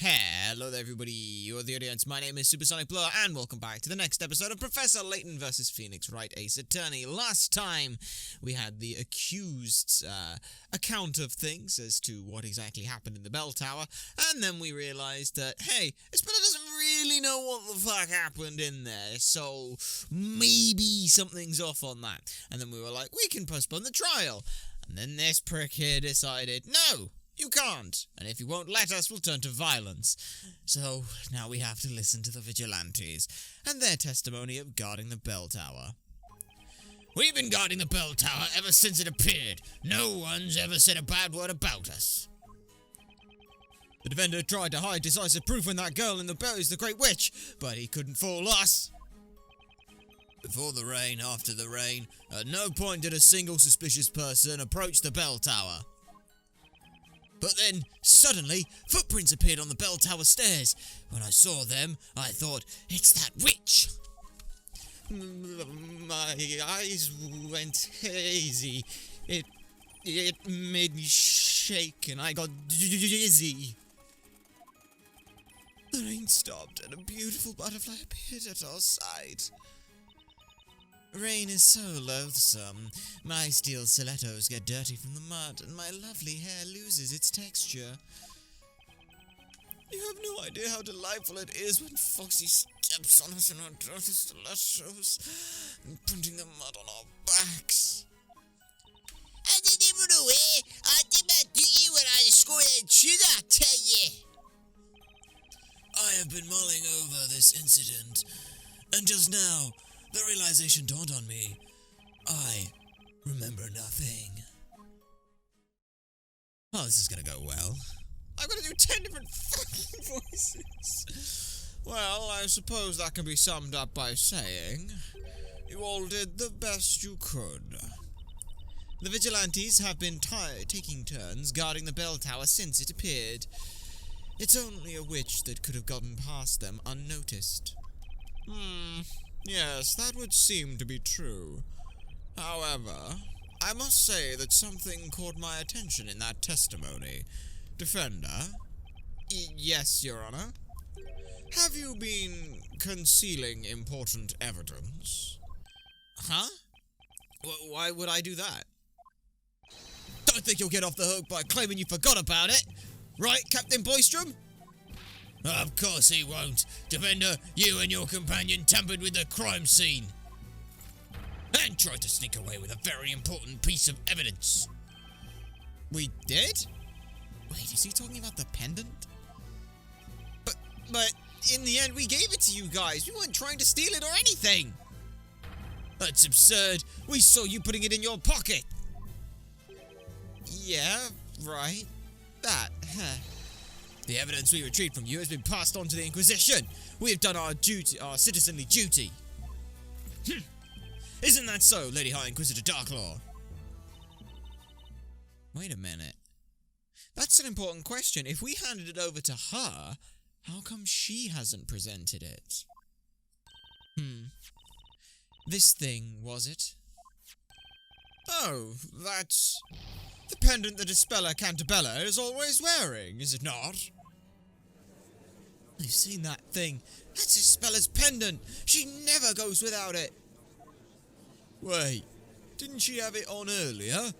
Hello there everybody, you're the audience, my name is Supersonic Blur, and welcome back to the next episode of Professor Layton vs. Phoenix Wright Ace Attorney. Last time, we had the accused's account of things as to what exactly happened in the bell tower, and then we realized that, hey, this fella doesn't really know what the fuck happened in there, so maybe something's off on that. And then we were like, we can postpone the trial. And then this prick here decided, no! You can't, and if you won't let us, we'll turn to violence. So, now we have to listen to the Vigilantes, and their testimony of guarding the bell tower. We've been guarding the bell tower ever since it appeared. No one's ever said a bad word about us. The defender tried to hide decisive proof when that girl in the bell is the Great Witch, but he couldn't fool us. Before the rain, after the rain, at no point did a single suspicious person approach the bell tower. But then, suddenly, footprints appeared on the bell tower stairs. When I saw them, I thought, it's that witch! My eyes went hazy. It made me shake and I got dizzy. The rain stopped and a beautiful butterfly appeared at our side. Rain is so loathsome. My steel stilettos get dirty from the mud, and my lovely hair loses its texture. You have no idea how delightful it is when Foxy steps on us in our dirty stilettos, and printing the mud on our backs. I didn't even know it. I did my duty when I scored that sugar, I tell you. I have been mulling over this incident, and just now, the realization dawned on me. I remember nothing. Oh, this is gonna go well. I'm gonna do 10 different fucking voices. Well, I suppose that can be summed up by saying, you all did the best you could. The Vigilantes have been taking turns guarding the bell tower since it appeared. It's only a witch that could have gotten past them unnoticed. Yes, that would seem to be true. However, I must say that something caught my attention in that testimony. Defender? Yes, Your Honor. Have you been concealing important evidence? Huh? Why would I do that? Don't think you'll get off the hook by claiming you forgot about it! Right, Captain Boystrom? Of course he won't. Defender, you and your companion tampered with the crime scene. And tried to sneak away with a very important piece of evidence. We did? Wait, is he talking about the pendant? But in the end we gave it to you guys. We weren't trying to steal it or anything. That's absurd. We saw you putting it in your pocket. Yeah, right. That, The evidence we retrieved from you has been passed on to the Inquisition. We have done our duty, our citizenly duty. Isn't that so, Lady High Inquisitor Darklaw? Wait a minute. That's an important question. If we handed it over to her, how come she hasn't presented it? This thing, was it? Oh, that's the pendant the Dispeller Cantabella is always wearing, is it not? I've seen that thing. That's Dispella's pendant. She never goes without it. Wait, didn't she have it on earlier?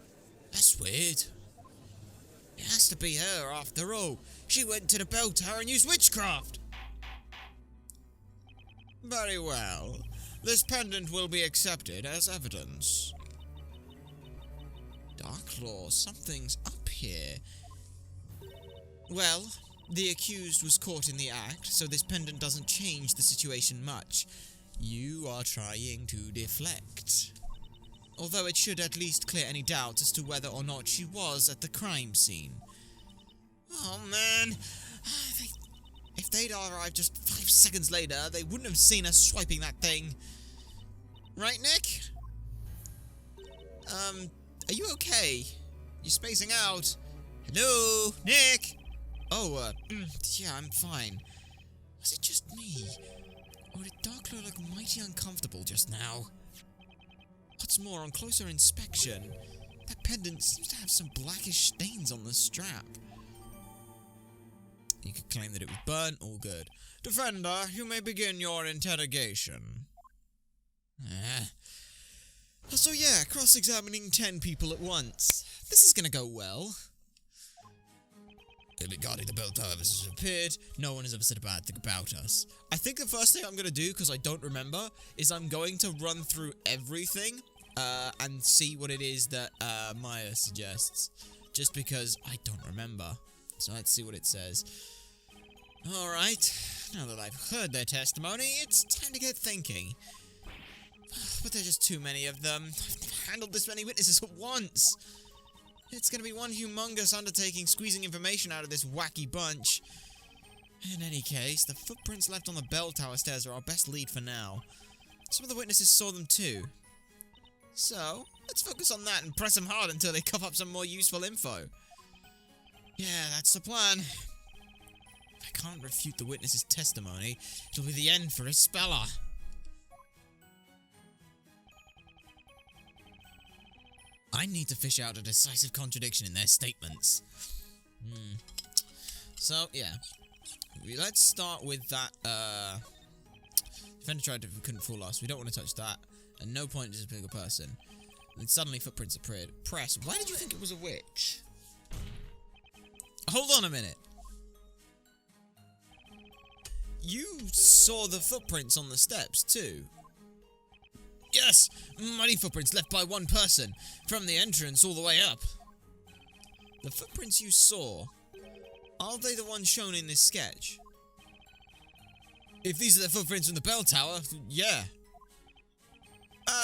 That's weird. It has to be her after all. She went to the bell tower and used witchcraft. Very well. This pendant will be accepted as evidence. Darklaw, something's up here. Well, the accused was caught in the act, so this pendant doesn't change the situation much. You are trying to deflect. Although it should at least clear any doubts as to whether or not she was at the crime scene. Oh man, if they'd arrived just 5 seconds later, they wouldn't have seen us swiping that thing. Right, Nick? Are you okay? You're spacing out. Hello, Nick? Oh, yeah, I'm fine. Was it just me? Or did Darklaw look mighty uncomfortable just now? What's more, on closer inspection, that pendant seems to have some blackish stains on the strap. You could claim that it was burnt, all good. Defender, you may begin your interrogation. So yeah, cross-examining 10 people at once. This is gonna go well. Regarding the bell tower has appeared, no one has ever said a bad thing about us. I think the first thing I'm gonna do, because I don't remember, is I'm going to run through everything, and see what it is that, Maya suggests. Just because I don't remember. So let's see what it says. Alright, now that I've heard their testimony, it's time to get thinking. But there's just too many of them. I've never handled this many witnesses at once. It's gonna be one humongous undertaking squeezing information out of this wacky bunch. In any case, the footprints left on the bell tower stairs are our best lead for now. Some of the witnesses saw them too. So, let's focus on that and press them hard until they cough up some more useful info. Yeah, that's the plan. If I can't refute the witness's testimony, it'll be the end for Isabella. I need to fish out a decisive contradiction in their statements. So, yeah. Let's start with that, Defender tried to couldn't fool us. We don't want to touch that. At no point is a bigger person. And suddenly footprints appeared. Press. Why did you think it was a witch? Hold on a minute. You saw the footprints on the steps, too? Yes! Muddy footprints left by one person, from the entrance all the way up. The footprints you saw, are they the ones shown in this sketch? If these are the footprints from the bell tower, yeah.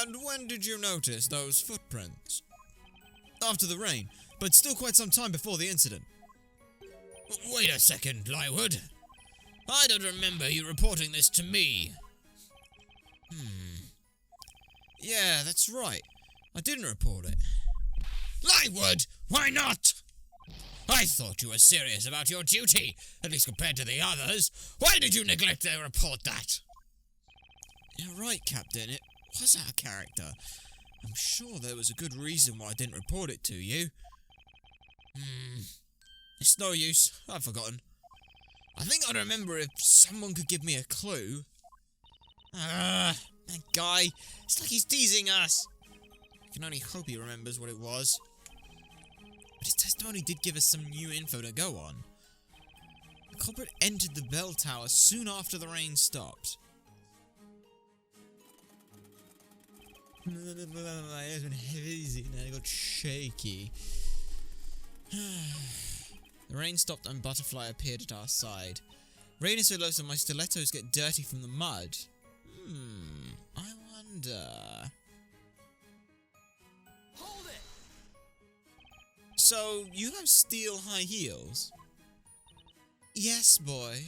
And when did you notice those footprints? After the rain, but still quite some time before the incident. Wait a second, Lywood. I don't remember you reporting this to me. Yeah, that's right. I didn't report it. Lywood! Why not? I thought you were serious about your duty, at least compared to the others. Why did you neglect to report that? You're right, Captain. It was our character. I'm sure there was a good reason why I didn't report it to you. It's no use. I've forgotten. I think I'd remember if someone could give me a clue. That guy. It's like he's teasing us. I can only hope he remembers what it was. But his testimony did give us some new info to go on. The culprit entered the bell tower soon after the rain stopped. My head's been heavy and I got shaky. The rain stopped and Butterfly appeared at our side. Rain is so low so my stilettos get dirty from the mud. I wonder... Hold it! So, you have steel high heels? Yes, boy.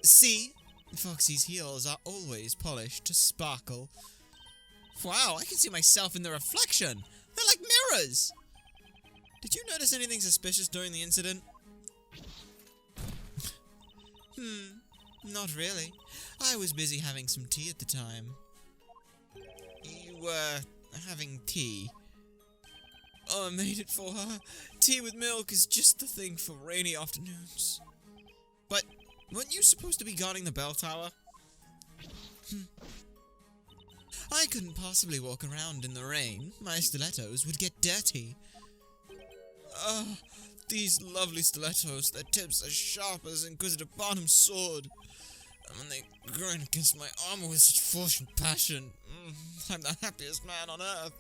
See? Foxy's heels are always polished to sparkle. Wow, I can see myself in the reflection! They're like mirrors! Did you notice anything suspicious during the incident? Not really. I was busy having some tea at the time. You were having tea? Oh, I made it for her. Tea with milk is just the thing for rainy afternoons. But weren't you supposed to be guarding the bell tower? I couldn't possibly walk around in the rain. My stilettos would get dirty. Oh, these lovely stilettos, their tips as sharp as Inquisitor Barnum's sword. And when they grind against my armor with such force and passion, I'm the happiest man on earth.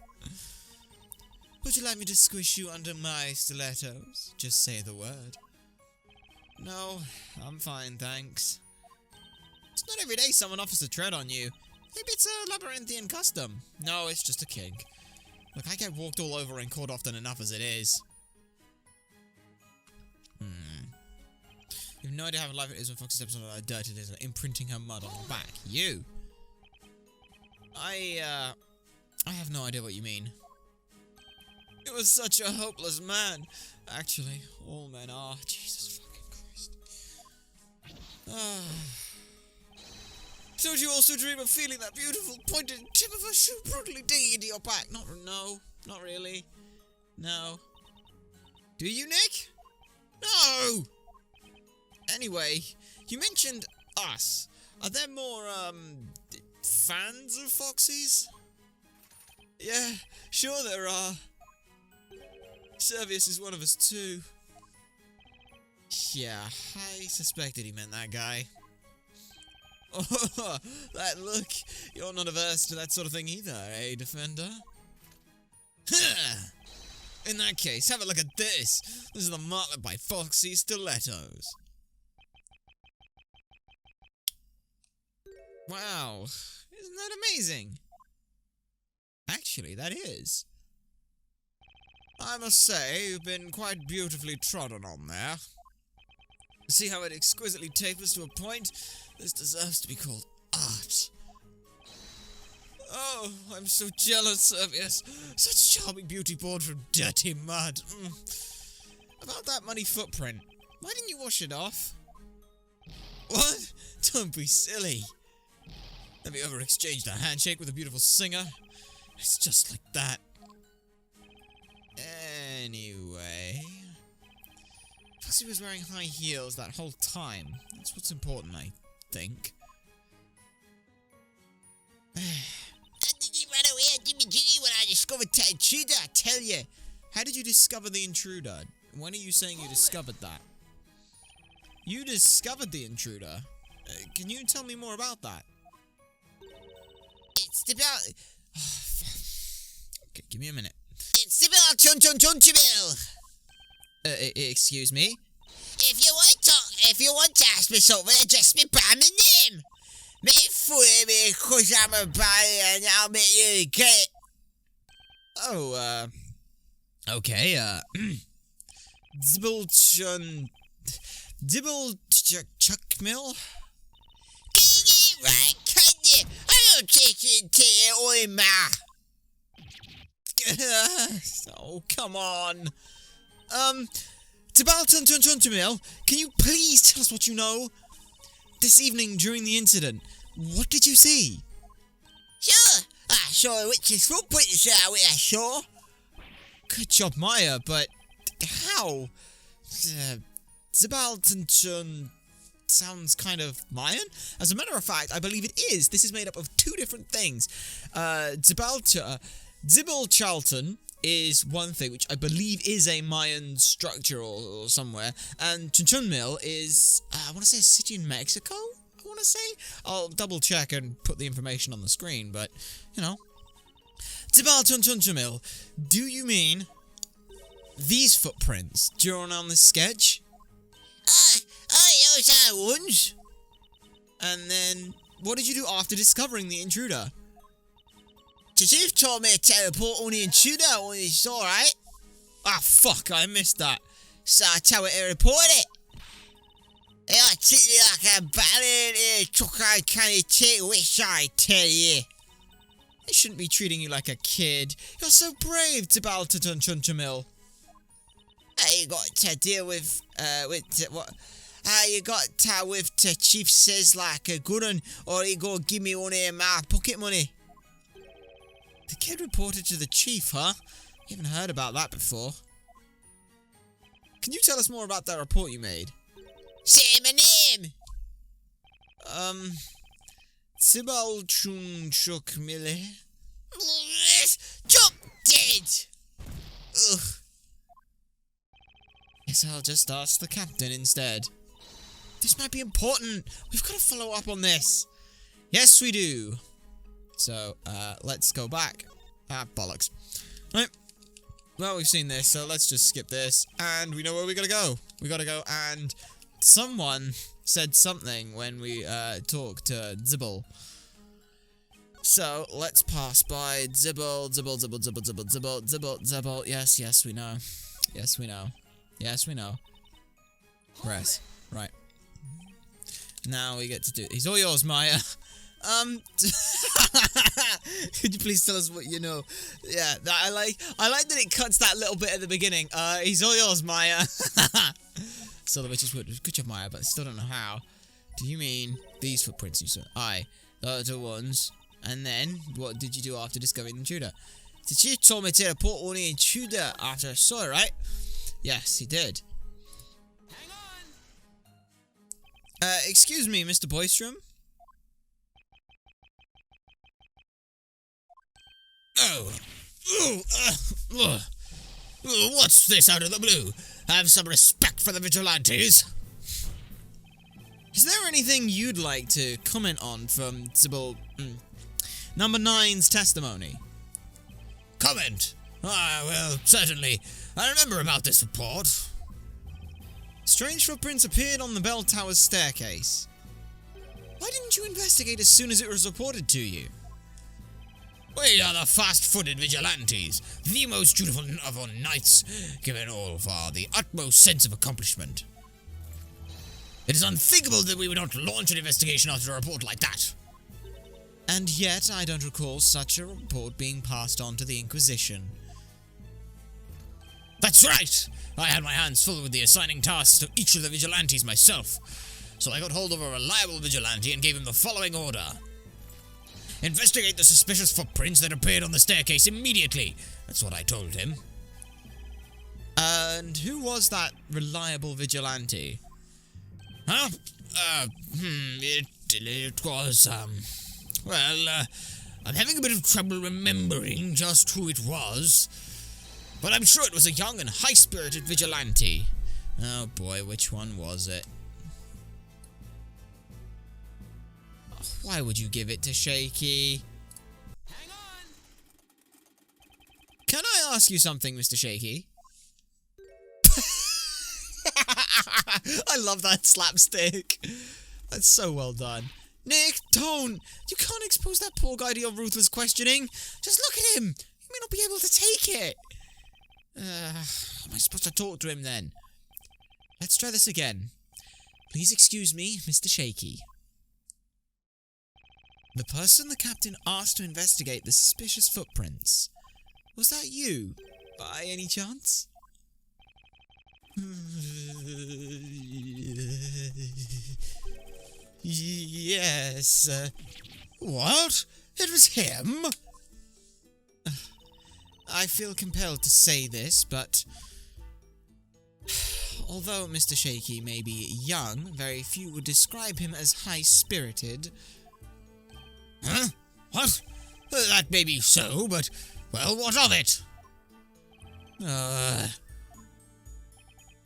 Would you like me to squish you under my stilettos? Just say the word. No, I'm fine, thanks. It's not every day someone offers to tread on you. Maybe it's a labyrinthian custom. No, it's just a kink. Look, I get walked all over and caught often enough as it is. You have no idea how life it is when Foxy steps on her dirt it is, imprinting her mud on her back. You! I have no idea what you mean. It was such a hopeless man. Actually, all men are. Jesus fucking Christ. Don't you also dream of feeling that beautiful pointed tip of a shoe brutally digging into your back? No, not really. No. Do you, Nick? No! Anyway, you mentioned us. Are there more, fans of Foxy's? Yeah, sure there are. Servius is one of us too. Yeah, I suspected he meant that guy. Oh, that look. You're not averse to that sort of thing either, eh, Defender? In that case, have a look at this. This is the market by Foxy Stilettos. Wow, isn't that amazing? Actually, that is. I must say, you've been quite beautifully trodden on there. See how it exquisitely tapers to a point? This deserves to be called art. Oh, I'm so jealous, Servius. Such charming beauty born from dirty mud. About that muddy footprint. Why didn't you wash it off? What? Don't be silly. Have you ever exchanged a handshake with a beautiful singer? It's just like that. Anyway... Foxy was wearing high heels that whole time. That's what's important, I think. How did you run away at Jimmy G when I discovered the intruder, I tell you? How did you discover the intruder? When are you saying you discovered that? You discovered the intruder? Can you tell me more about that? It's about... Okay, give me a minute. It's about Chun-Chun-Chun-Chun-Bill! Excuse me? If you want to ask me something, address me by my name! Make fun of me because I'm a buddy and I'll make you get it. Oh, okay, Dibble-Chuck-Mill? Can you get it right, can you? I don't take it to your own ma. Oh, come on. Dibble-Chun-Chun-Chun-Mill, can you please tell us what you know? This evening during the incident, what did you see? Sure, I saw a witch's footprint, sure. Good job, Maya, but how? Dibble-Chun sounds kind of Mayan. As a matter of fact, I believe it is. This is made up of two different things. Dibble-Charlton is one thing, which I believe is a Mayan structure or somewhere, and Chun-Chun-Mill is, I want to say a city in Mexico, I want to say? I'll double check and put the information on the screen, but, you know. Dibble-Chun-Chun-Mill, do you mean these footprints drawn on this sketch? Those are ones. And then, what did you do after discovering the intruder? The chief told me to teleport on the intruder when it's alright. Ah, fuck, I missed that. So I tell it to report it. I treat you like a ballad chocolate candy tea, which I tell you. They shouldn't be treating you like a kid. You're so brave, Dibble-Chun-Chun-Mill. You got to deal with what? You got to with the chief says like a good one, or he go give me one of my pocket money. The kid reported to the chief, huh? You haven't heard about that before. Can you tell us more about that report you made? Say my name! Dibble-Chun-Chun-Mill. Jump dead! Ugh. Guess I'll just ask the captain instead. This might be important. We've got to follow up on this. Yes, we do. So, let's go back. Ah, bollocks. Right. Well, we've seen this, so let's just skip this. And we know where we gotta go. We gotta go, and someone said something when we, talked to Dibble. So, let's pass by Dibble. Yes, we know. Yes, we know. Yes, we know. Press. Right. Now we get to do... He's all yours, Maya. Could you please tell us what you know? Yeah, I like that it cuts that little bit at the beginning. He's all yours, Maya. So the witches would. Good job, Maya, but I still don't know how. Do you mean these footprints you saw? Aye, those are ones. And then, what did you do after discovering the intruder? The chief told me to report on the intruder after I saw it, right? Yes, he did. Excuse me, Mr. Boystrom? What's this out of the blue? Have some respect for the Vigilantes. Is there anything you'd like to comment on from Number 9's testimony? Comment? Well, certainly. I remember about this report. Strange footprints appeared on the bell tower's staircase. Why didn't you investigate as soon as it was reported to you? We are the fast-footed Vigilantes, the most dutiful of our knights, given all for the utmost sense of accomplishment. It is unthinkable that we would not launch an investigation after a report like that. And yet, I don't recall such a report being passed on to the Inquisition. That's right! I had my hands full with the assigning tasks to each of the Vigilantes myself, so I got hold of a reliable Vigilante and gave him the following order. Investigate the suspicious footprints that appeared on the staircase immediately. That's what I told him. And who was that reliable Vigilante? Huh? It was, I'm having a bit of trouble remembering just who it was, but I'm sure it was a young and high-spirited Vigilante. Oh boy, which one was it? Why would you give it to Shakey? Hang on! Can I ask you something, Mr. Shakey? I love that slapstick. That's so well done. Nick, don't! You can't expose that poor guy to your ruthless questioning. Just look at him. He may not be able to take it. Am I supposed to talk to him then? Let's try this again. Please excuse me, Mr. Shakey. The person the captain asked to investigate the suspicious footprints. Was that you, by any chance? Yes. What? It was him? I feel compelled to say this, but although Mr. Shakey may be young, very few would describe him as high-spirited. Huh? What? That may be so, but, well, what of it?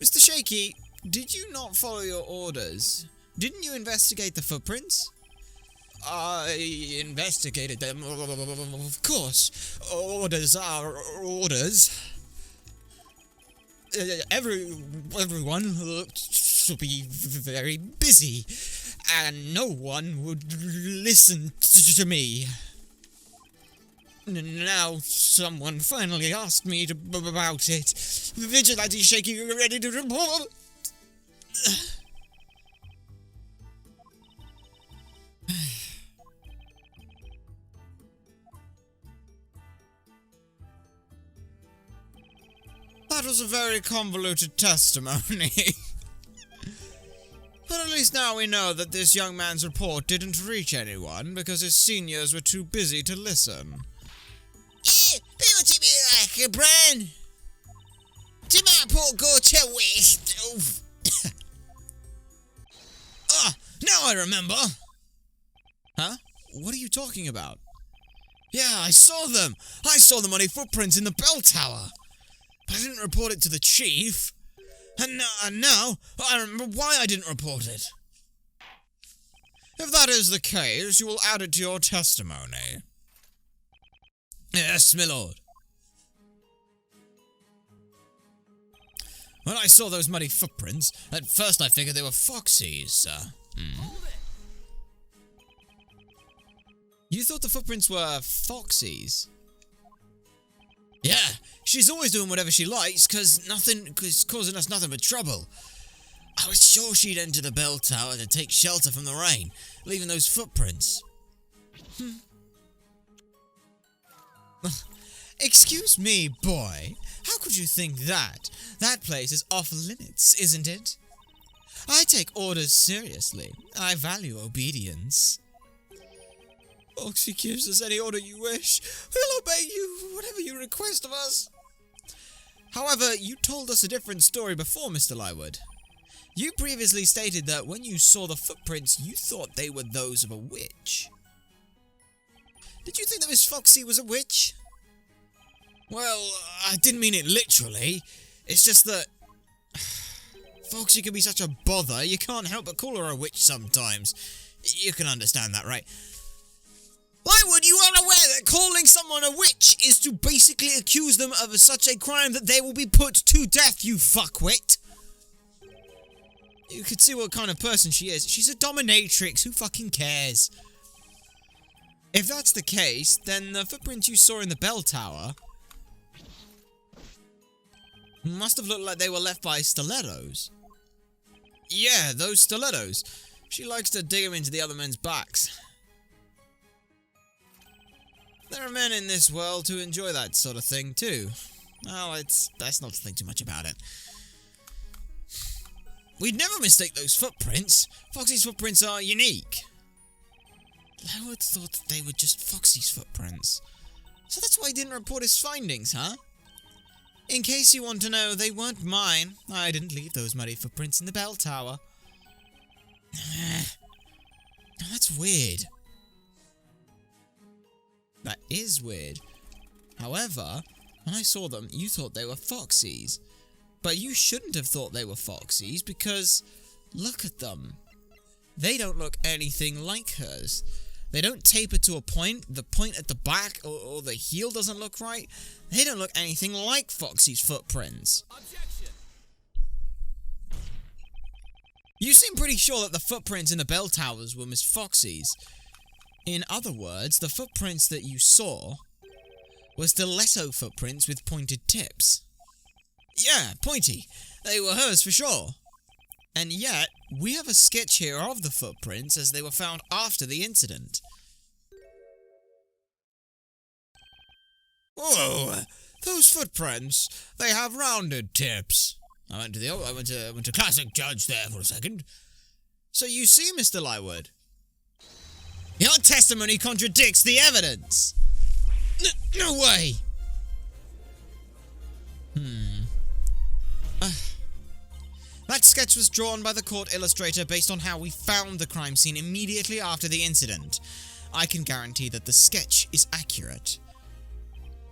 Mr. Shakey, did you not follow your orders? Didn't you investigate the footprints? I investigated them, of course. Orders are orders. Everyone looked to be very busy, and no one would listen to me. Now someone finally asked me about it. The Vigilante Shakey ready to report. That was a very convoluted testimony. But at least now we know that this young man's report didn't reach anyone because his seniors were too busy to listen. People treat me like a brand. Did my report go to waste? Now I remember. Huh? What are you talking about? Yeah, I saw them. I saw the muddy footprints in the bell tower. But I didn't report it to the chief. And now I remember why I didn't report it. If that is the case, you will add it to your testimony. Yes, my lord. When I saw those muddy footprints, at first I figured they were Foxy's. You thought the footprints were Foxy's? Yeah, she's always doing whatever she likes, cause causing us nothing but trouble. I was sure she'd enter the bell tower to take shelter from the rain, leaving those footprints. Excuse me, boy. How could you think that? That place is off limits, isn't it? I take orders seriously. I value obedience. Foxy gives us any order you wish. We'll obey you, whatever you request of us. However, you told us a different story before, Mr. Lywood. You previously stated that when you saw the footprints, you thought they were those of a witch. Did you think that Miss Foxy was a witch? Well, I didn't mean it literally. It's just that Foxy can be such a bother, you can't help but call her a witch sometimes. You can understand that, right? Lywood, you are aware that calling someone a witch is to basically accuse them of such a crime that they will be put to death, you fuckwit! You can see what kind of person she is. She's a dominatrix, who fucking cares? If that's the case, then the footprints you saw in the bell tower must have looked like they were left by stilettos. Yeah, those stilettos. She likes to dig them into the other men's backs. There are men in this world who enjoy that sort of thing too. Well, it's best not to think too much about it. We'd never mistake those footprints. Foxy's footprints are unique. Howard thought that they were just Foxy's footprints. So that's why he didn't report his findings, huh? In case you want to know, they weren't mine. I didn't leave those muddy footprints in the bell tower. Now that's weird. That is weird. However, when I saw them, you thought they were Foxy's. But you shouldn't have thought they were Foxy's because look at them. They don't look anything like hers. They don't taper to a point. The point at the back or the heel doesn't look right. They don't look anything like Foxy's footprints. Objection. You seem pretty sure that the footprints in the bell towers were Miss Foxy's. In other words, the footprints that you saw were stiletto footprints with pointed tips. Yeah, pointy. They were hers for sure. And yet, we have a sketch here of the footprints as they were found after the incident. Whoa! Those footprints, they have rounded tips. I went to Classic Judge there for a second. So you see, Mr. Lywood, your testimony contradicts the evidence. No way! That sketch was drawn by the court illustrator based on how we found the crime scene immediately after the incident. I can guarantee that the sketch is accurate.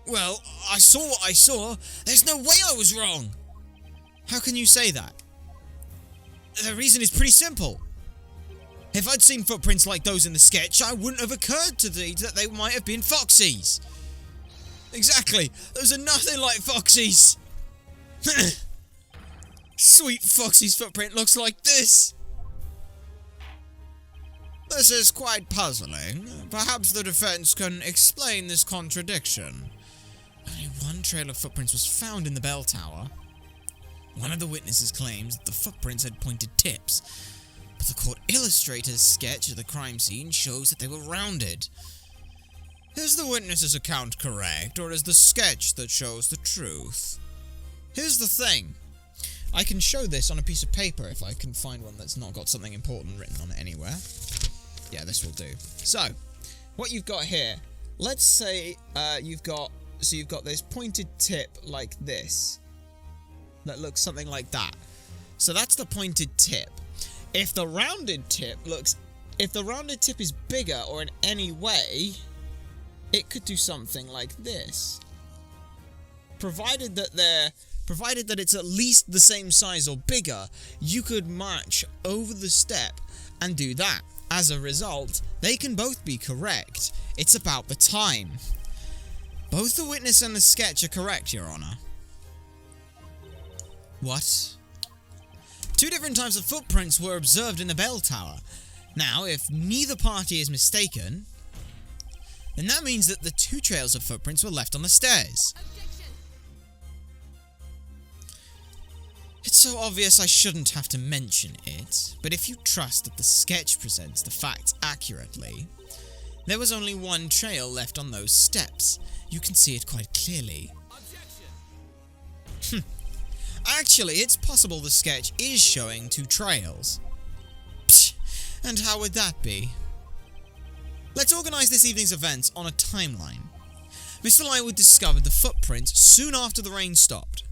Well, I saw what I saw. There's no way I was wrong. How can you say that? The reason is pretty simple. If I'd seen footprints like those in the sketch, I wouldn't have occurred to me that they might have been Foxy's. Exactly. Those are nothing like Foxy's. Sweet Foxy's footprint looks like this. This is quite puzzling. Perhaps the defense can explain this contradiction. Only one trail of footprints was found in the bell tower. One of the witnesses claims that the footprints had pointed tips, but the court illustrator's sketch of the crime scene shows that they were rounded. Is the witness's account correct, or is the sketch that shows the truth? Here's the thing. I can show this on a piece of paper if I can find one that's not got something important written on it anywhere. Yeah, this will do. So, what you've got here, let's say you've got this pointed tip like this. That looks something like that. So that's the pointed tip. If the rounded tip is bigger or in any way, it could do something like this. Provided that it's at least the same size or bigger, you could march over the step and do that. As a result, they can both be correct. It's about the time. Both the witness and the sketch are correct, Your Honor. What? Two different types of footprints were observed in the bell tower. Now, if neither party is mistaken, then that means that the two trails of footprints were left on the stairs. It's so obvious I shouldn't have to mention it, but if you trust that the sketch presents the facts accurately, there was only one trail left on those steps. You can see it quite clearly. Actually, it's possible the sketch is showing two trails. Psh, and how would that be? Let's organise this evening's events on a timeline. Mr. Lywood discovered the footprints soon after the rain stopped.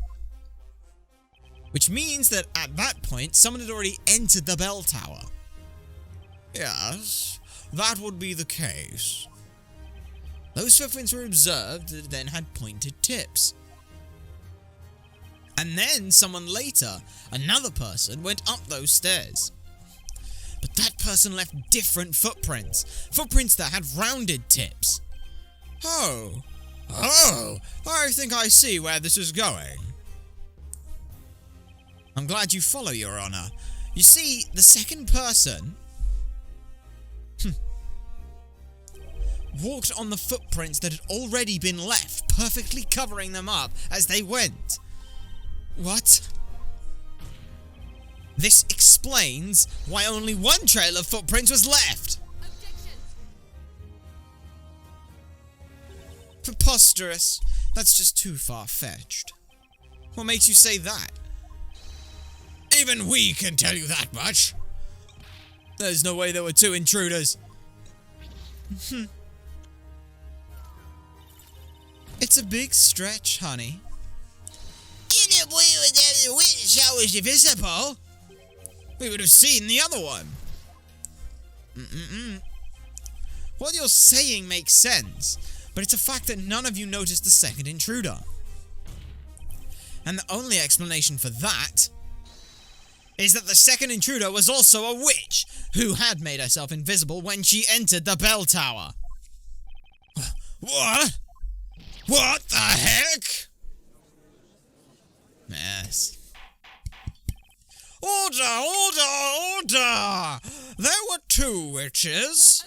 Which means that at that point, someone had already entered the bell tower. Yes, that would be the case. Those footprints were observed that then had pointed tips. And then someone later, another person, went up those stairs. But that person left different footprints. Footprints that had rounded tips. Oh, I think I see where this is going. I'm glad you follow, Your Honor. You see, the second person walked on the footprints that had already been left, perfectly covering them up as they went. What? This explains why only one trail of footprints was left. Preposterous. That's just too far-fetched. What makes you say that? Even we can tell you that much. There's no way there were two intruders. It's a big stretch, honey. If we would have the witness that was invisible, we would have seen the other one. What you're saying makes sense, but it's a fact that none of you noticed the second intruder. And the only explanation for that is that the second intruder was also a witch who had made herself invisible when she entered the bell tower. What? What the heck? Yes. Order! There were two witches.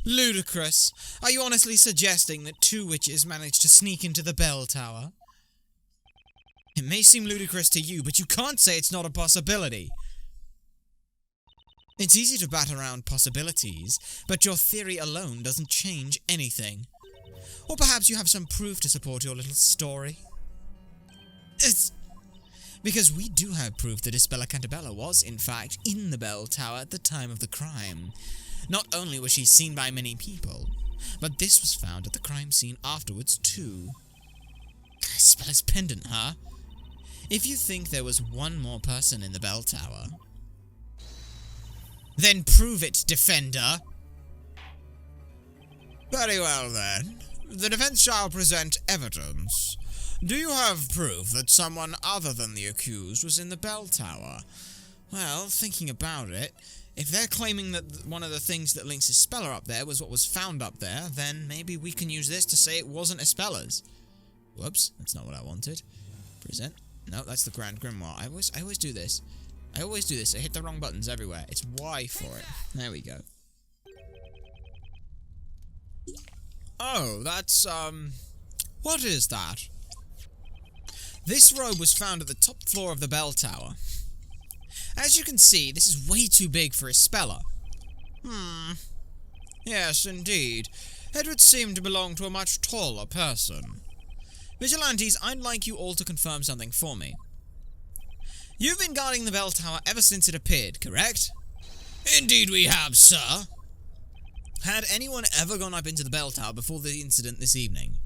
Ludicrous. Are you honestly suggesting that two witches managed to sneak into the bell tower? It may seem ludicrous to you, but you can't say it's not a possibility. It's easy to bat around possibilities, but your theory alone doesn't change anything. Or perhaps you have some proof to support your little story. Because we do have proof that Isabella Cantabella was, in fact, in the bell tower at the time of the crime. Not only was she seen by many people, but this was found at the crime scene afterwards too. Isabella's pendant, huh? If you think there was one more person in the bell tower, then prove it, defender. Very well then. The defense shall present evidence. Do you have proof that someone other than the accused was in the bell tower? Well, thinking about it, if they're claiming that one of the things that links Isabella up there was what was found up there, then maybe we can use this to say it wasn't Isabella's. Whoops, that's not what I wanted. Present. No, that's the Grand Grimoire. I always do this. I hit the wrong buttons everywhere. It's Y for it. There we go. Oh, that's, what is that? This robe was found at the top floor of the bell tower. As you can see, this is way too big for Isabella. Yes, indeed. It would seem to belong to a much taller person. Vigilantes, I'd like you all to confirm something for me. You've been guarding the bell tower ever since it appeared, correct? Indeed we have, sir. Had anyone ever gone up into the bell tower before the incident this evening?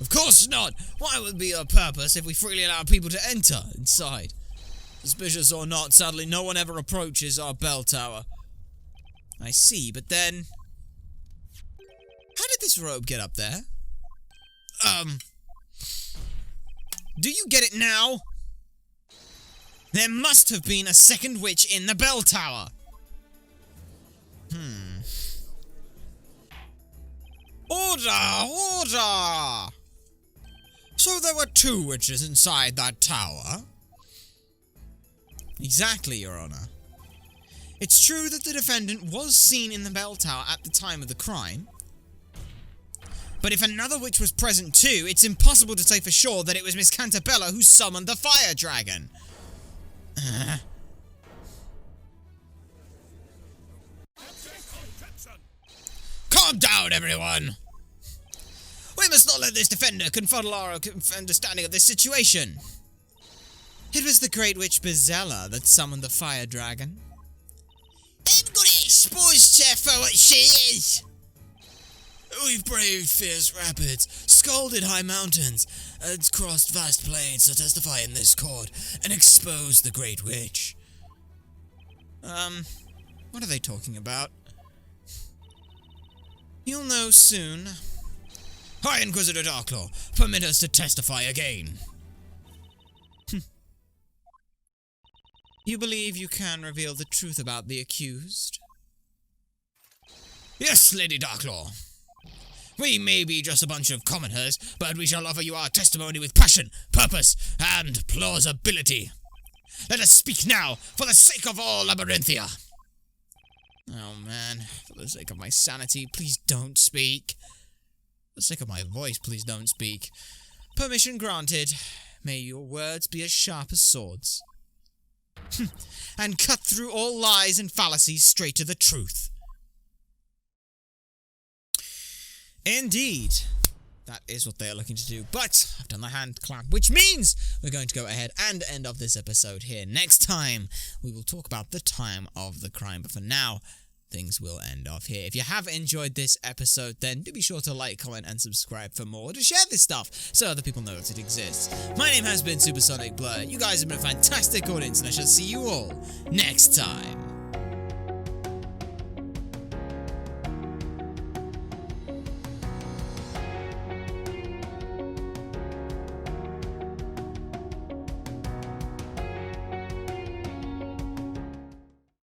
Of course not. Why would be our purpose if we freely allow people to enter inside? Suspicious or not, sadly no one ever approaches our bell tower. I see, but then... how did this robe get up there? Do you get it now? There must have been a second witch in the bell tower. Order! So there were two witches inside that tower? Exactly, Your Honor. It's true that the defendant was seen in the bell tower at the time of the crime, but if another witch was present too, it's impossible to say for sure that it was Miss Cantabella who summoned the fire dragon. Calm down, everyone! We must not let this defender confuddle our understanding of this situation. It was the great witch Bezella that summoned the fire dragon. I'm gonna expose her for what she is! We've braved fierce rapids, scalded high mountains, has crossed vast plains to testify in this court and expose the Great Witch. What are they talking about? You'll know soon. High Inquisitor Darklaw, permit us to testify again. You believe you can reveal the truth about the accused? Yes, Lady Darklaw. We may be just a bunch of commoners, but we shall offer you our testimony with passion, purpose, and plausibility. Let us speak now, for the sake of all Labyrinthia. Oh man, for the sake of my sanity, please don't speak. For the sake of my voice, please don't speak. Permission granted. May your words be as sharp as swords. And cut through all lies and fallacies straight to the truth. Indeed. That is what they are looking to do. But I've done the hand clap, which means we're going to go ahead and end off this episode here. Next time, we will talk about the time of the crime. But for now, things will end off here. If you have enjoyed this episode, then do be sure to like, comment, and subscribe for more. To share this stuff so other people know that it exists. My name has been Supersonic Blur. You guys have been a fantastic audience, and I shall see you all next time.